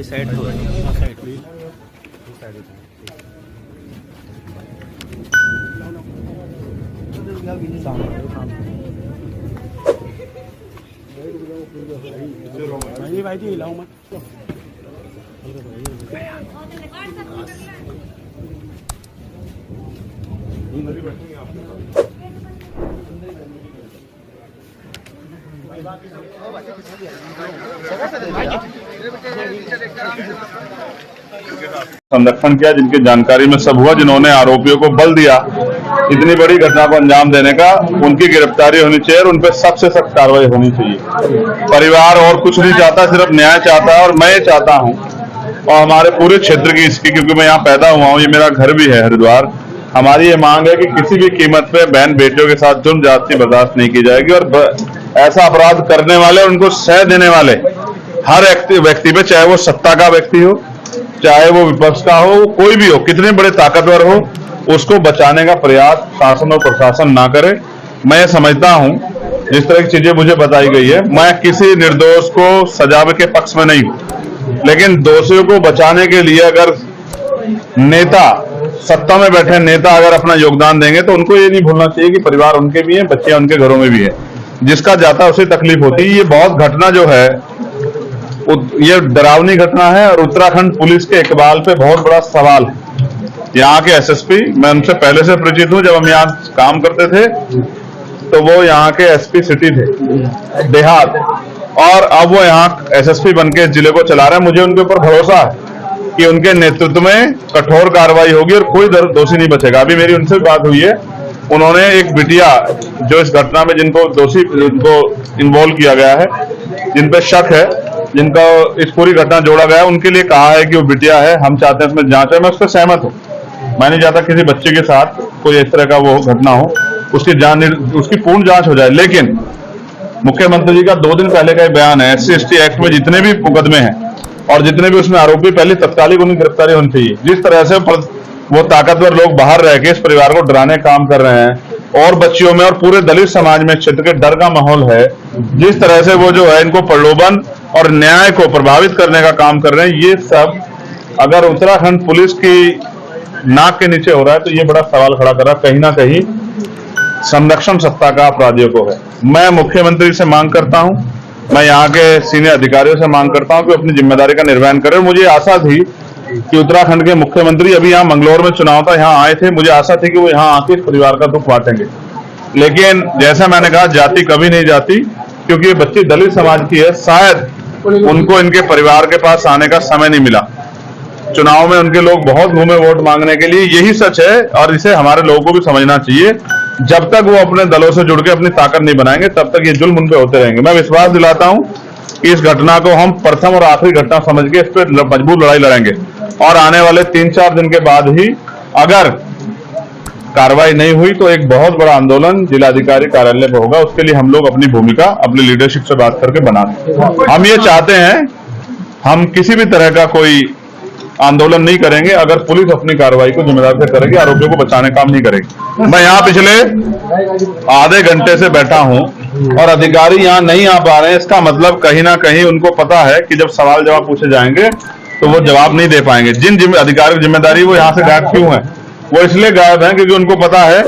Side तो भाई जी हिलाओ मत। संरक्षण किया, जिनकी जानकारी में सब हुआ, जिन्होंने आरोपियों को बल दिया इतनी बड़ी घटना को अंजाम देने का, उनकी गिरफ्तारी होनी चाहिए और उन पर सख्त से सख्त कार्रवाई होनी चाहिए। परिवार और कुछ नहीं चाहता, सिर्फ न्याय चाहता है और मैं ये चाहता हूं और हमारे पूरे क्षेत्र की इसकी, क्योंकि मैं यहाँ पैदा हुआ हूँ, ये मेरा घर भी है हरिद्वार। हमारी ये मांग है कि किसी भी कीमत पे बहन बेटियों के साथ जुर्म ज्यादती बर्दाश्त नहीं की जाएगी और ऐसा अपराध करने वाले और उनको सह देने वाले हर व्यक्ति पे, चाहे वो सत्ता का व्यक्ति हो, चाहे वो विपक्ष का हो, कोई भी हो, कितने बड़े ताकतवर हो, उसको बचाने का प्रयास शासन और प्रशासन ना करे। मैं समझता हूं जिस तरह की चीजें मुझे बताई गई है, मैं किसी निर्दोष को सजा के पक्ष में नहीं हूं, लेकिन दोषियों को बचाने के लिए अगर नेता, सत्ता में बैठे नेता अगर अपना योगदान देंगे तो उनको ये नहीं भूलना चाहिए कि परिवार उनके भी हैं, बच्चे उनके घरों में भी है, जिसका जाता उसे तकलीफ होती है। ये बहुत घटना जो है ये डरावनी घटना है और उत्तराखंड पुलिस के इकबाल पे बहुत बड़ा सवाल है। यहाँ के एसएसपी, मैं उनसे पहले से परिचित हूँ, जब हम यहाँ काम करते थे तो वो यहाँ के एसपी सिटी थे देहात, और अब वो यहाँ एसएसपी बनके जिले को चला रहे हैं। मुझे उनके ऊपर भरोसा है कि उनके नेतृत्व में कठोर कार्रवाई होगी और कोई दोषी नहीं बचेगा। अभी मेरी उनसे बात हुई है, उन्होंने एक बिटिया जो इस घटना में जिनको इन्वॉल्व किया गया है, जिन पे शक है, जिनका इस पूरी घटना जोड़ा गया है, उनके लिए कहा है कि वो बिटिया है, हम चाहते हैं इसमें जांच है। मैं उस पर सहमत हूँ। मैं नहीं चाहता किसी बच्चे के साथ कोई इस तरह का वो घटना हो, उसकी पूर्ण जांच हो जाए। लेकिन मुख्यमंत्री जी का 2 दिन पहले का एक बयान है, SC/ST एक्ट में जितने भी मुकदमे हैं और जितने भी उसमें आरोपी, पहले तत्कालिक उनकी गिरफ्तारी होनी चाहिए। जिस तरह से वो ताकतवर लोग बाहर रह के इस परिवार को डराने काम कर रहे हैं और बच्चियों में और पूरे दलित समाज में क्षेत्र के डर का माहौल है, जिस तरह से वो जो है इनको प्रलोभन और न्याय को प्रभावित करने का काम कर रहे हैं, ये सब अगर उत्तराखंड पुलिस की नाक के नीचे हो रहा है तो ये बड़ा सवाल खड़ा कर रहा है। कहीं ना कहीं संरक्षण सत्ता का अपराधियों को है। मैं मुख्यमंत्री से मांग करता हूं, मैं यहाँ के सीनियर अधिकारियों से मांग करता हूं कि अपनी जिम्मेदारी का निर्वहन करें। मुझे आशा थी कि उत्तराखंड के मुख्यमंत्री अभी यहाँ मंगलौर में चुनाव था, यहाँ आए थे, मुझे आशा थी कि वो यहाँ आके इस परिवार का दुख बांटेंगे। लेकिन जैसा मैंने कहा, जाति कभी नहीं जाती, क्योंकि ये बच्ची दलित समाज की है, शायद उनको इनके परिवार के पास आने का समय नहीं मिला। चुनाव में उनके लोग बहुत घूमे वोट मांगने के लिए, यही सच है और इसे हमारे लोगों को भी समझना चाहिए। जब तक वो अपने दलों से जुड़ के अपनी ताकत नहीं बनाएंगे, तब तक ये जुल्म उन पे होते रहेंगे। मैं विश्वास दिलाता हूं कि इस घटना को हम प्रथम और आखिरी घटना समझ के इस पर मजबूत लड़ाई लड़ेंगे और आने वाले 3-4 दिन के बाद ही अगर कार्रवाई नहीं हुई तो एक बहुत बड़ा आंदोलन जिलाधिकारी कार्यालय में होगा। उसके लिए हम लोग अपनी भूमिका अपनी लीडरशिप से बात करके बनाते। हम ये चाहते हैं, हम किसी भी तरह का कोई आंदोलन नहीं करेंगे अगर पुलिस अपनी कार्रवाई को जिम्मेदारी से करेगी, आरोपियों को बचाने काम नहीं करेगी। मैं यहाँ पिछले आधे घंटे से बैठा हूँ और अधिकारी यहाँ नहीं आ पा रहे हैं। इसका मतलब कहीं ना कहीं उनको पता है कि जब सवाल जवाब पूछे जाएंगे तो वो जवाब नहीं दे पाएंगे। जिन अधिकारियों की जिम्मेदारी वो यहाँ से गायब क्यों है? वो इसलिए गायब है क्योंकि उनको पता है